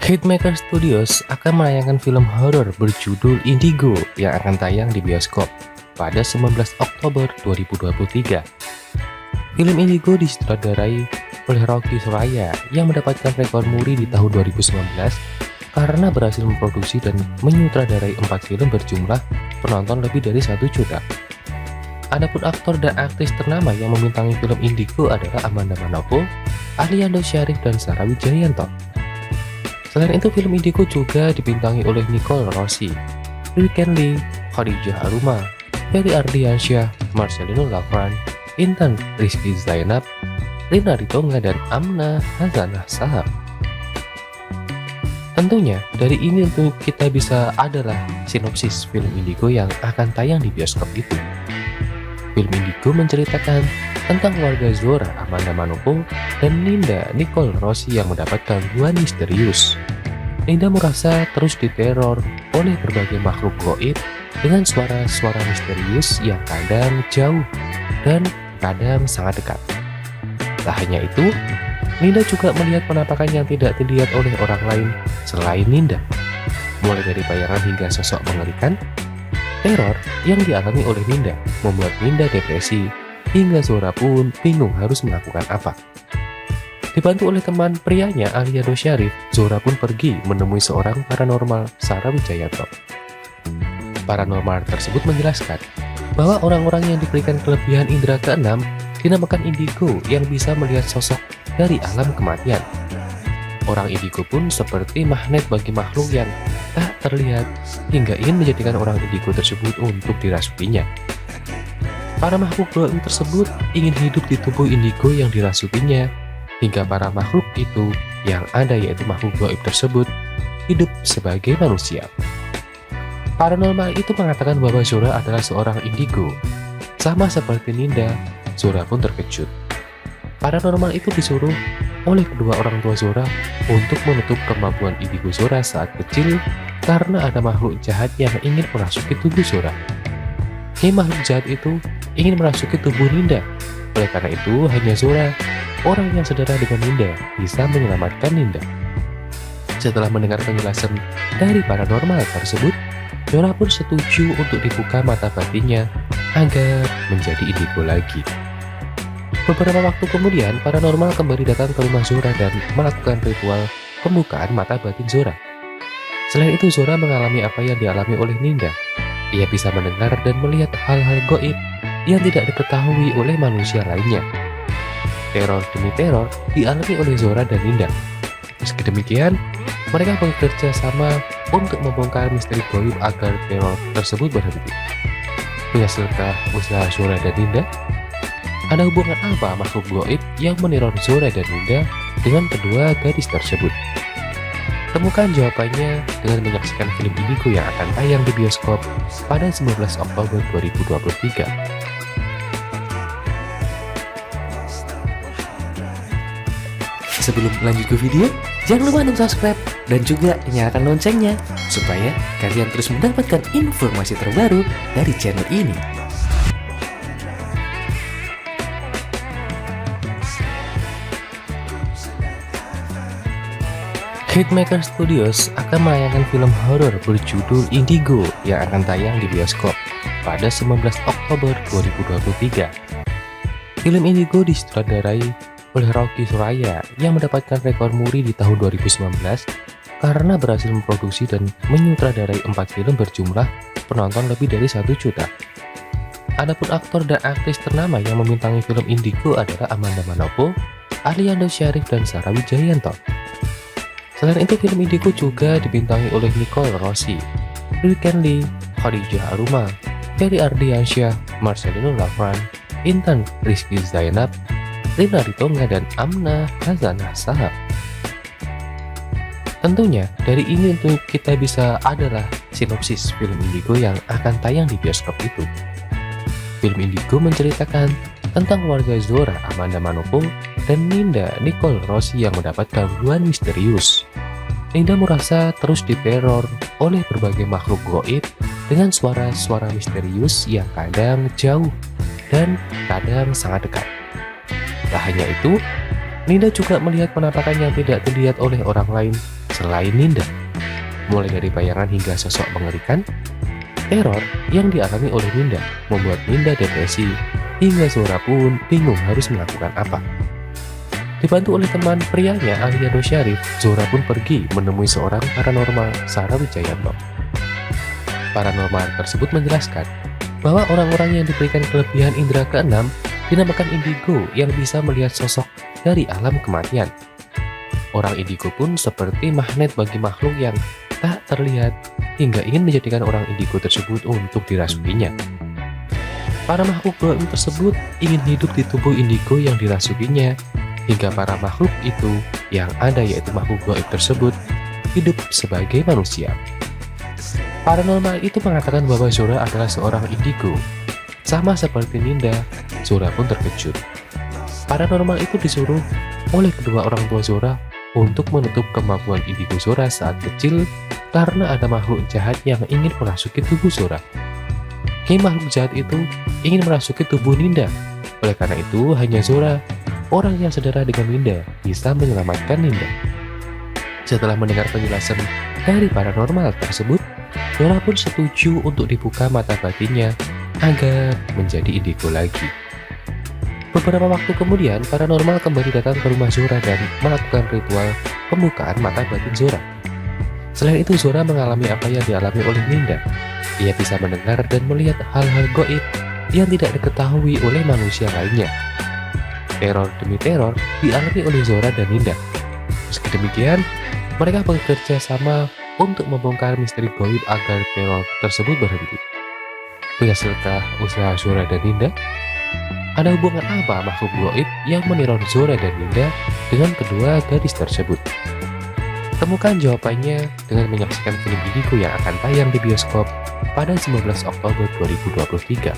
Hitmaker Studios akan menayangkan film horor berjudul Indigo yang akan tayang di bioskop pada 19 Oktober 2023. Film Indigo disutradarai oleh Rocky Suraya yang mendapatkan rekor muri di tahun 2019 karena berhasil memproduksi dan menyutradarai 4 film berjumlah penonton lebih dari 1 juta. Adapun aktor dan aktris ternama yang membintangi film Indigo adalah Amanda Manopo, Aliando Syarif, dan Sarah Wijayanto. Selain itu, film Indigo juga dibintangi oleh Nicole Rossi, Riken Lee, Khadijah Aluma, Ferry Ardiansyah, Marcelino Lafran, Intan Rizky Zainab, Rina Ritonga, dan Amna Hazanah Sahab. Tentunya, dari ini untuk kita bisa adalah sinopsis film Indigo yang akan tayang di bioskop itu. Film Indigo menceritakan tentang keluarga Zora, Amanda Manopo, dan Ninda Nicole Rossi yang mendapat gangguan misterius. Ninda merasa terus diteror oleh berbagai makhluk gaib dengan suara-suara misterius yang kadang jauh dan kadang sangat dekat. Tak hanya itu, Ninda juga melihat penampakan yang tidak dilihat oleh orang lain selain Ninda. Mulai dari bayangan hingga sosok mengerikan, teror yang dialami oleh Ninda membuat Ninda depresi, hingga Zora pun bingung harus melakukan apa. Dibantu oleh teman prianya Aliando Syarif, Zora pun pergi menemui seorang paranormal, Sarah Wijayanto. Paranormal tersebut menjelaskan bahwa orang-orang yang diberikan kelebihan indera keenam dinamakan indigo yang bisa melihat sosok dari alam kematian. Orang indigo pun seperti magnet bagi makhluk yang tak terlihat hingga ingin menjadikan orang indigo tersebut untuk dirasukinya. Para makhluk gaib tersebut ingin hidup di tubuh indigo yang dirasukinya, hingga para makhluk itu yang ada yaitu makhluk gaib tersebut hidup sebagai manusia. Paranormal itu mengatakan bahwa Zora adalah seorang indigo. Sama seperti Ninda, Zora pun terkejut. Paranormal itu disuruh oleh kedua orang tua Zora untuk menutup kemampuan indigo Zora saat kecil karena ada makhluk jahat yang ingin merasuki tubuh Zora. Makhluk jahat itu ingin merasuki tubuh Ninda. Oleh karena itu, hanya Zora, orang yang saudara dengan Ninda, bisa menyelamatkan Ninda. Setelah mendengar penjelasan dari paranormal tersebut, Zora pun setuju untuk dibuka mata batinnya agar menjadi indigo lagi. Beberapa waktu kemudian, paranormal kembali datang ke rumah Zora dan melakukan ritual pembukaan mata batin Zora. Selain itu, Zora mengalami apa yang dialami oleh Ninda. Ia bisa mendengar dan melihat hal-hal gaib yang tidak diketahui oleh manusia lainnya. Teror demi teror dialami oleh Zora dan Ninda. Meski demikian, mereka bekerja sama untuk membongkar misteri gaib agar teror tersebut berhenti. Berhasilkah usaha Zora dan Ninda? Ada hubungan apa makhluk gaib yang meneror Zora dan Ninda dengan kedua gadis tersebut? Temukan jawabannya dengan menyaksikan film Indigo yang akan tayang di bioskop pada 19 Oktober 2023. Sebelum lanjut ke video, jangan lupa untuk subscribe dan juga nyalakan loncengnya supaya kalian terus mendapatkan informasi terbaru dari channel ini. Hitmaker Studios akan menayangkan film horor berjudul Indigo yang akan tayang di bioskop pada 19 Oktober 2023. Film Indigo disutradarai oleh Rocky Suraya yang mendapatkan rekor muri di tahun 2019 karena berhasil memproduksi dan menyutradarai 4 film berjumlah penonton lebih dari 1 juta. Adapun aktor dan aktris ternama yang membintangi film Indigo adalah Amanda Manopo, Aliando Syarif, dan Sarah Wijayanto. Selain itu, film Indigo juga dibintangi oleh Nicole Rossi, Riken Lee, Khadijah Aluma, Ferry Ardiansyah, Marcelino Lafran, Intan Rizky Zainab, Rina Ritonga, dan Amna Hazanah Sahab. Tentunya, dari ini untuk kita bisa adalah sinopsis film Indigo yang akan tayang di bioskop itu. Film Indigo menceritakan tentang keluarga Zora, Amanda Manopo, dan Ninda Nicole Rossi yang mendapat gangguan misterius. Ninda merasa terus diteror oleh berbagai makhluk gaib dengan suara-suara misterius yang kadang jauh dan kadang sangat dekat. Tak hanya itu, Ninda juga melihat penampakan yang tidak dilihat oleh orang lain selain Ninda. Mulai dari bayangan hingga sosok mengerikan, teror yang dialami oleh Ninda membuat Ninda depresi, hingga Zora pun bingung harus melakukan apa. Dibantu oleh teman prianya Aliando Syarif, Zora pun pergi menemui seorang paranormal, Sarah Wijayanto. Paranormal tersebut menjelaskan bahwa orang-orang yang diberikan kelebihan indera keenam dinamakan indigo yang bisa melihat sosok dari alam kematian. Orang indigo pun seperti magnet bagi makhluk yang tak terlihat hingga ingin menjadikan orang indigo tersebut untuk dirasukinya. Para makhluk gaib tersebut ingin hidup di tubuh indigo yang dirasukinya, hingga para makhluk itu yang ada yaitu makhluk gaib tersebut hidup sebagai manusia. Paranormal itu mengatakan bahwa Zora adalah seorang indigo. Sama seperti Ninda, Zora pun terkejut. Paranormal itu disuruh oleh kedua orang tua Zora untuk menutup kemampuan indigo Zora saat kecil karena ada makhluk jahat yang ingin merasuki tubuh Zora. Makhluk jahat itu ingin merasuki tubuh Ninda. Oleh karena itu, hanya Zora, orang yang saudara dengan Ninda, bisa menyelamatkan Ninda. Setelah mendengar penjelasan dari paranormal tersebut, Zora pun setuju untuk dibuka mata batinnya agar menjadi indigo lagi. Beberapa waktu kemudian, paranormal kembali datang ke rumah Zora dan melakukan ritual pembukaan mata batin Zora. Selain itu, Zora mengalami apa yang dialami oleh Ninda. Ia bisa mendengar dan melihat hal-hal gaib yang tidak diketahui oleh manusia lainnya. Teror demi teror dialami oleh Zora dan Ninda. Meski demikian, mereka bekerja sama untuk membongkar misteri gaib agar teror tersebut berhenti. Berhasilkah usaha Zora dan Ninda? Ada hubungan apa makhluk gaib yang meneror Zora dan Ninda dengan kedua gadis tersebut? Temukan jawabannya dengan menyaksikan film Indigo yang akan tayang di bioskop pada 19 Oktober 2023.